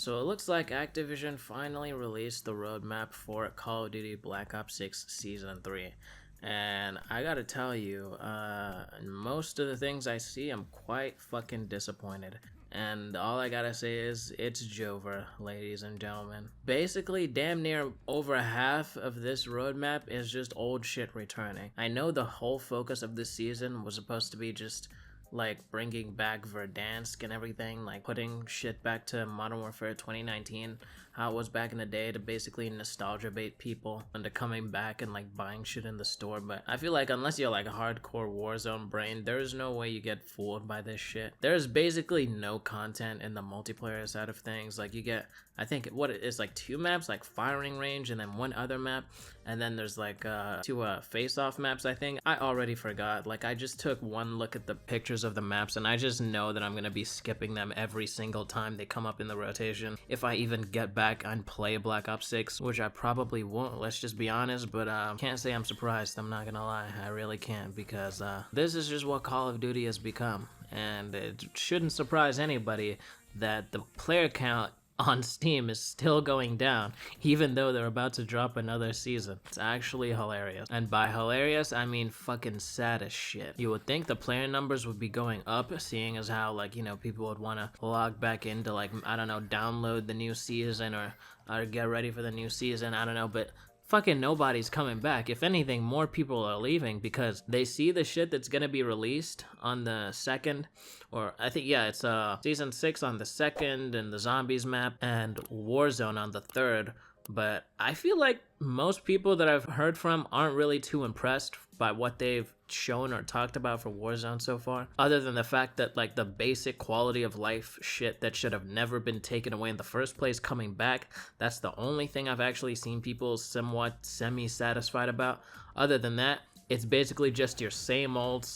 So it looks like Activision finally released the roadmap for Call of Duty Black Ops 6 Season 3. And I gotta tell you, most of the things I see, I'm quite fucking disappointed. And all I gotta say is, it's Jover, ladies and gentlemen. Basically, damn near over half of this roadmap is just old shit returning. I know the whole focus of this season was supposed to be just like bringing back Verdansk and everything, like putting shit back to Modern Warfare 2019, how it was back in the day, to basically nostalgia bait people into coming back and like buying shit in the store. But I feel like unless you're like a hardcore Warzone brain, there's no way you get fooled by this shit. There's basically no content in the multiplayer side of things. Like you get, I think what it is, like 2 maps, like firing range, and then 1 other map, and then there's like 2 face-off maps. I think I already forgot. Like I just took one look at the pictures of the maps and I just know that I'm gonna be skipping them every single time they come up in the rotation, if I even get back and play Black Ops 6, which I probably won't, let's just be honest. But can't say I'm surprised, I'm not gonna lie, I really can't, because this is just what Call of Duty has become, and it shouldn't surprise anybody that the player count on Steam is still going down, even though they're about to drop another season. It's actually hilarious. And by hilarious, I mean fucking sad as shit. You would think the player numbers would be going up, seeing as how, like, you know, people would want to log back into, like, I don't know, download the new season or get ready for the new season, I don't know, but fucking nobody's coming back. If anything, more people are leaving because they see the shit that's gonna be released on the 2nd, or I think, yeah, it's Season 6 on the 2nd, and the Zombies map, and Warzone on the 3rd. But I feel like most people that I've heard from aren't really too impressed by what they've shown or talked about for Warzone so far, other than the fact that like the basic quality of life shit that should have never been taken away in the first place coming back. That's the only thing I've actually seen people somewhat semi-satisfied about. Other than that, it's basically just your same old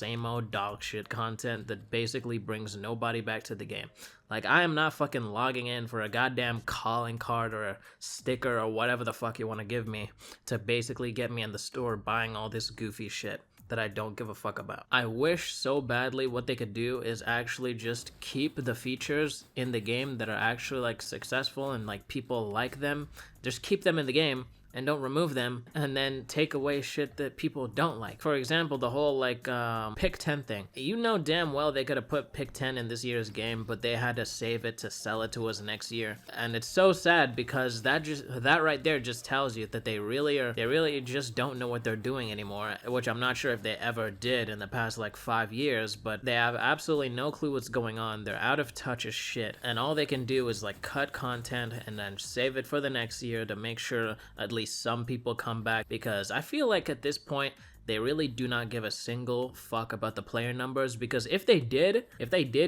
dog shit content that basically brings nobody back to the game. Like, I am not fucking logging in for a goddamn calling card or a sticker or whatever the fuck you want to give me to basically get me in the store buying all this goofy shit that I don't give a fuck about. I wish so badly what they could do is actually just keep the features in the game that are actually like successful and like people like them. Just keep them in the game and don't remove them, and then take away shit that people don't like. For example, the whole like pick 10 thing. You know damn well they could have put pick 10 in this year's game, but they had to save it to sell it to us next year. And it's so sad because that right there just tells you that they really just don't know what they're doing anymore, which I'm not sure if they ever did in the past like 5 years, but they have absolutely no clue what's going on. They're out of touch as shit, and all they can do is like cut content and then save it for the next year to make sure at least some people come back, because I feel like at this point they really do not give a single fuck about the player numbers. Because if they did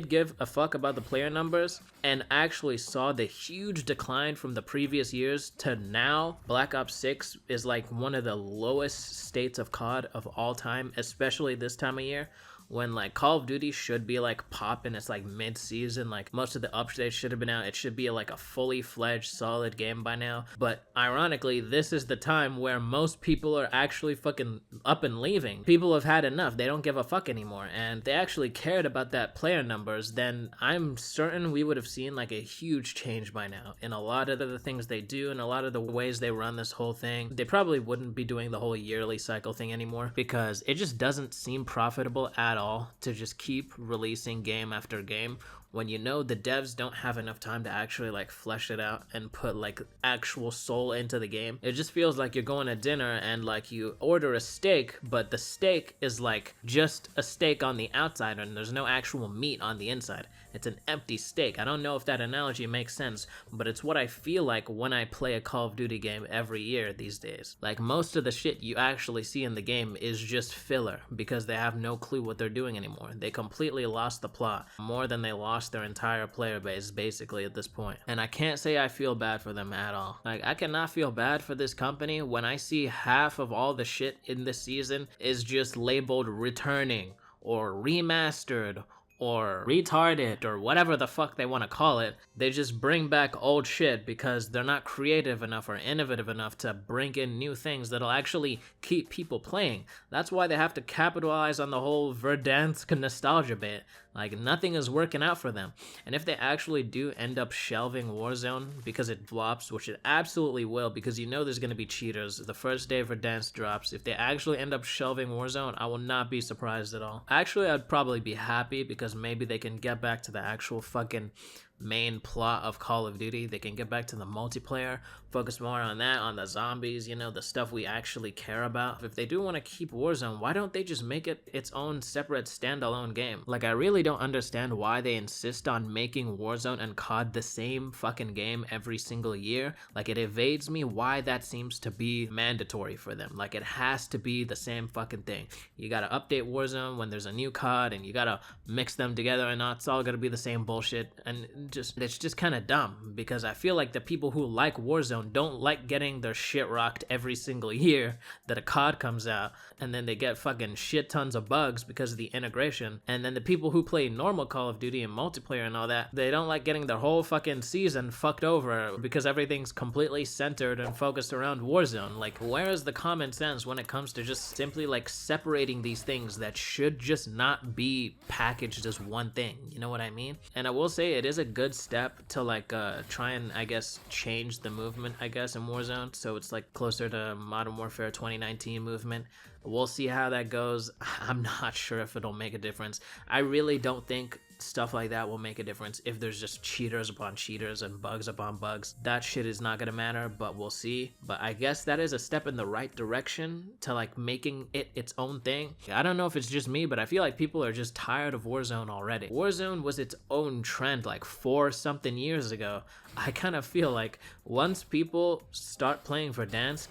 give a fuck about the player numbers and actually saw the huge decline from the previous years to now, Black Ops 6 is like one of the lowest states of COD of all time, especially this time of year, when like Call of Duty should be like popping. It's like mid-season, like most of the updates should have been out. It should be like a fully fledged solid game by now. But ironically, this is the time where most people are actually fucking up and leaving. People have had enough. They don't give a fuck anymore. And if they actually cared about that player numbers, then I'm certain we would have seen like a huge change by now in a lot of the things they do and a lot of the ways they run this whole thing. They probably wouldn't be doing the whole yearly cycle thing anymore, because it just doesn't seem profitable at all to just keep releasing game after game when you know the devs don't have enough time to actually like flesh it out and put like actual soul into the game. It just feels like you're going to dinner and like you order a steak, but the steak is like just a steak on the outside and there's no actual meat on the inside. It's an empty steak. I don't know if that analogy makes sense, but it's what I feel like when I play a Call of Duty game every year these days. Like most of the shit you actually see in the game is just filler because they have no clue what they're doing anymore. They completely lost the plot more than they lost their entire player base basically at this point. And I can't say I feel bad for them at all. Like, I cannot feel bad for this company when I see half of all the shit in this season is just labeled returning or remastered or retarded or whatever the fuck they want to call it. They just bring back old shit because they're not creative enough or innovative enough to bring in new things that'll actually keep people playing. That's why they have to capitalize on the whole Verdansk nostalgia bit. Like, nothing is working out for them. And if they actually do end up shelving Warzone because it flops, which it absolutely will, because you know there's going to be cheaters the first day Verdansk drops, if they actually end up shelving Warzone, I will not be surprised at all. Actually, I'd probably be happy, because maybe they can get back to the actual fucking main plot of Call of Duty. They can get back to the multiplayer, focus more on that, on the zombies, you know, the stuff we actually care about. If they do want to keep Warzone, why don't they just make it its own separate standalone game? Like, I really don't understand why they insist on making Warzone and COD the same fucking game every single year. Like, it evades me why that seems to be mandatory for them. Like, it has to be the same fucking thing. You gotta update Warzone when there's a new COD, and you gotta mix them together, and it's all gonna be the same bullshit. And it's just kind of dumb, because I feel like the people who like Warzone don't like getting their shit rocked every single year that a COD comes out, and then they get fucking shit tons of bugs because of the integration. And then the people who play normal Call of Duty and multiplayer and all that, they don't like getting their whole fucking season fucked over because everything's completely centered and focused around Warzone. Like, where is the common sense when it comes to just simply like separating these things that should just not be packaged as one thing? You know what I mean? And I will say it is a good step to like try and, I guess, change the movement, I guess, in Warzone, so it's like closer to Modern Warfare 2019 movement. We'll see how that goes. I'm not sure if it'll make a difference. I really don't think stuff like that will make a difference if there's just cheaters upon cheaters and bugs upon bugs. That shit is not gonna matter, but we'll see. But I guess that is a step in the right direction to like making it its own thing. I don't know if it's just me, but I feel like people are just tired of Warzone already. Warzone was its own trend like 4 something years ago. I kind of feel like once people start playing Verdansk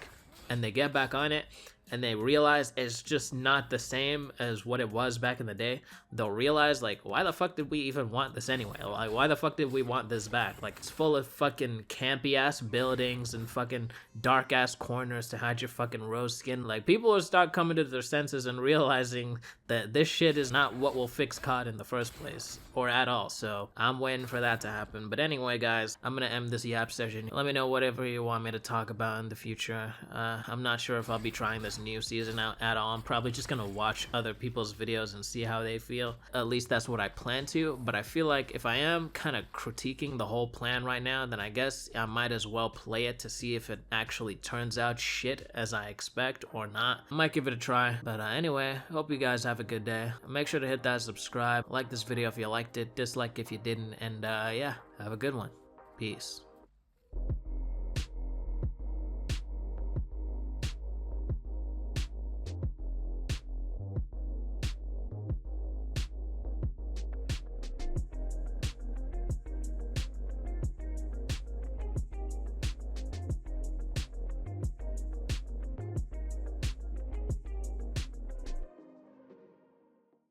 and they get back on it, and they realize it's just not the same as what it was back in the day, they'll realize, like, why the fuck did we even want this anyway? Like, why the fuck did we want this back? Like, it's full of fucking campy-ass buildings and fucking dark-ass corners to hide your fucking rose skin. Like, people will start coming to their senses and realizing that this shit is not what will fix COD in the first place, or at all. So, I'm waiting for that to happen. But anyway, guys, I'm gonna end this yap session. Let me know whatever you want me to talk about in the future. I'm not sure if I'll be trying this new season out at all. I'm probably just gonna watch other people's videos and see how they feel. At least that's what I plan to, but I feel like if I am kind of critiquing the whole plan right now, then I guess I might as well play it to see if it actually turns out shit as I expect or not. I might give it a try. But anyway, hope you guys have a good day. Make sure to hit that subscribe, like this video if you liked it, dislike if you didn't, and yeah, have a good one. Peace.